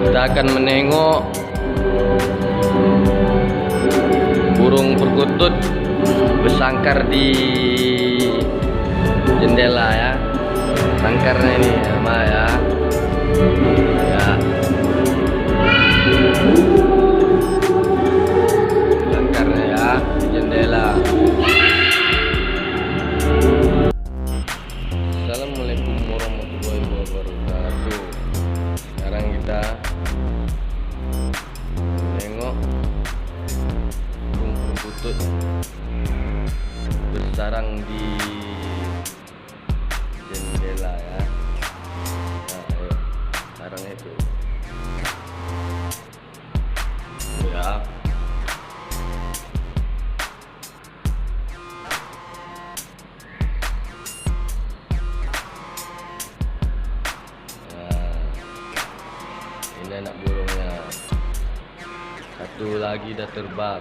Kita akan menengok burung perkutut bersangkar di jendela ya. Sangkarnya ini sama ya. Ya. Sangkarnya ya di jendela. Assalamualaikum warahmatullahi wabarakatuh. Sekarang kita tengok burung perkutut bersarang di jendela ya. Nah, ayo, sarang itu ya. Ini anak burungnya. Satu lagi dah terbang.